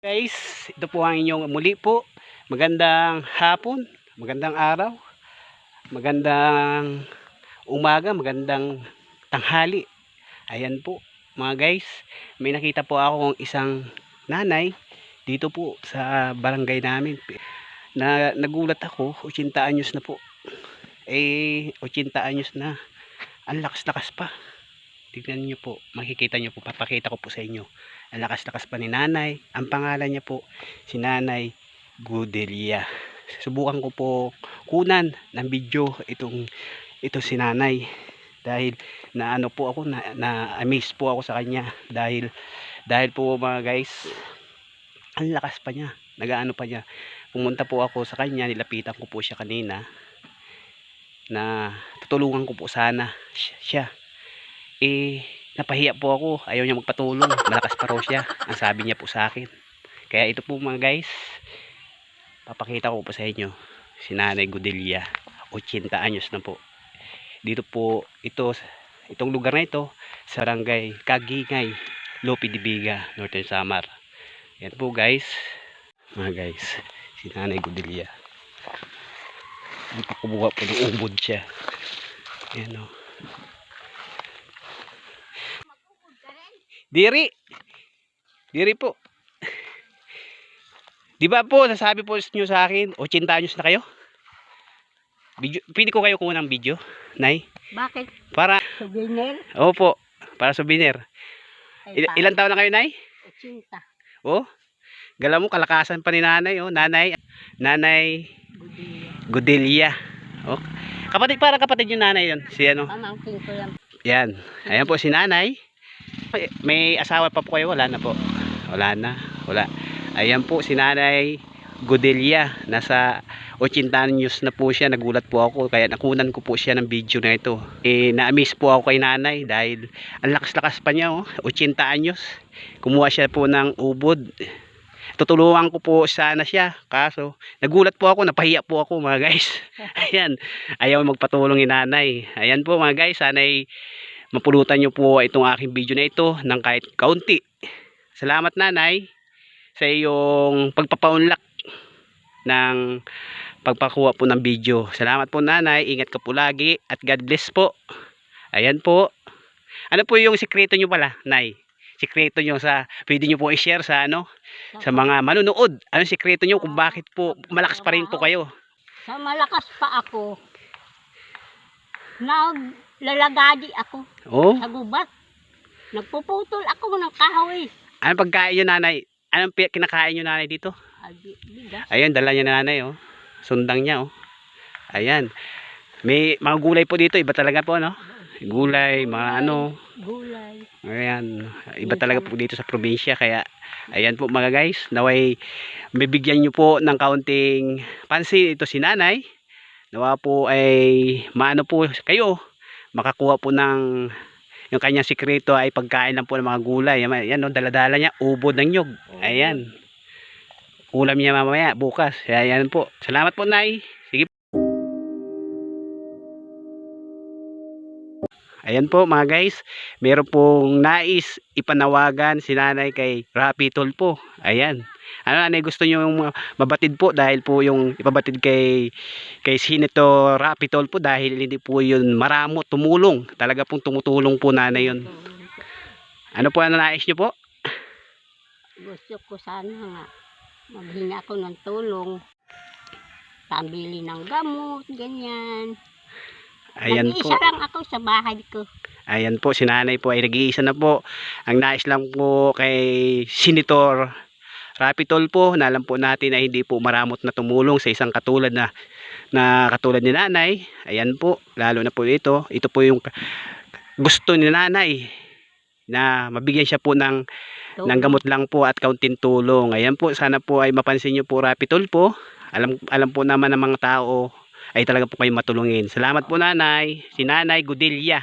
Guys, ito po ang inyong muli po. Magandang hapon, magandang araw, magandang umaga, magandang tanghali. Ayan po mga guys, may nakita po akong isang nanay dito po sa barangay namin. Nagulat ako, 80 anyos na po. 80 anyos na. Ang lakas-lakas pa. Tignan niyo po, makikita niyo po, papakita ko po sa inyo. Ang lakas-lakas pa ni nanay. Ang pangalan niya po, si Nanay Gudelia. Subukan ko po kunan ng video ito si nanay. Dahil na ano po ako, na amaze po ako sa kanya. Dahil po mga guys, ang lakas pa niya. Nagaano pa niya. Pumunta po ako sa kanya, nilapitan ko po siya kanina. Na tutulungan ko po sana siya. Napahiya po ako, ayaw niya magpatulong, malakas pa raw siya, ang sabi niya po sa akin. Kaya ito po mga guys, papakita ko po sa inyo si Nanay Gudelia, 80 anyos na po. Dito po itong lugar na ito sa barangay Kagingay, Lope de Vega, Northern Samar. Yan po guys, mga guys, si Nanay Gudelia. Dito kumuha po ng ubod siya. Yan o. Diri po. Di ba po, nasabi po niyo sa akin, 80 anyos na kayo? Video, pwede ko kayo kuha ng video, Nay? Bakit? Para Souvenir? Opo, para souvenir. Ilan taon na kayo, Nay? 80. Oh, gala mo, kalakasan pa ni Nanay, oh. Nanay Gudelia. Oh. Kapatid yung nanay yun. Si ano? Pamangkin ko lang. Yan. Ayan po si Nanay. May asawa pa po kayo? Wala na po. Wala na. Wala. Ayan po si Nanay Gudelia. Nasa 80 anyos na po siya. Nagulat po ako. Kaya nakunan ko po siya ng video na ito. Na-amaze po ako kay Nanay. Dahil ang lakas-lakas pa niya. 80 anyos. Kumuha siya po ng ubod. Tutulungan ko po sana siya. Kaso nagulat po ako. Napahiya po ako mga guys. Ayan. Ayaw magpatulong ni Nanay. Ayan po mga guys. Sana'y mapulutan nyo po itong aking video na ito ng kahit kaunti. Salamat Nanay sa iyong pagpapaunlak ng pagpakuha po ng video. Salamat po Nanay, ingat ka po lagi at God bless po. Ayan po. Ano po yung sikreto nyo pala, Nay? Sikreto nyo pwede nyo po i-share sa sa mga manunood. Anong sikreto nyo kung bakit po malakas pa rin po kayo? Sa malakas pa ako, lalagadi ako sa gubat. Nagpuputol ako ng kahoy. Anong pagkain nyo Nanay? Anong kinakain nyo Nanay dito? Ayan, dala niya na Nanay, oh. Sundang niya, oh. Ayan. May mga gulay po dito, iba talaga po, no? Gulay, mga Gulay. Ayan, iba talaga po dito sa probinsya. Kaya, ayan po mga guys, naway bibigyan nyo po ng kaunting pansin ito si Nanay. Nawa po ay maano po kayo, makakuha po ng yung kanyang sikreto ay pagkain lang po ng mga gulay. Ayan, no, dala-dala niya, ubod ng nyog. Ayan. Ulam niya mamaya, bukas. Ayan po. Salamat po, Nay. Sige. Ayan po mga guys, meron pong nais ipanawagan si Nanay kay Rapi Tulfo. Ayan. Ano Nanay, gusto niyo yung mabatid po dahil po yung ipabatid kay Senator Rapi Tulfo dahil hindi po yun maramo tumulong. Talaga pong tumutulong po Nanay yun. Ano po ang nais niyo po? Gusto ko sana nga maghingi ako ng tulong. Pambili ng gamot, ganyan. Ayan po. Nag-iisa lang ako sa bahay ko. Ayan po, si Nanay po ay nag-iisa na po. Ang nais lang po kay Senator Rapi Tulfo, na alam po natin na hindi po maramot na tumulong sa isang katulad katulad ni Nanay. Ayan po, lalo na po ito. Ito po yung gusto ni Nanay na mabigyan siya po ng gamot lang po at kaunting tulong. Ayan po, sana po ay mapansin niyo po Rapi Tulfo. Alam po naman ng mga tao ay talaga po kayo matulungin. Salamat po Nanay, si Nanay Gudelia.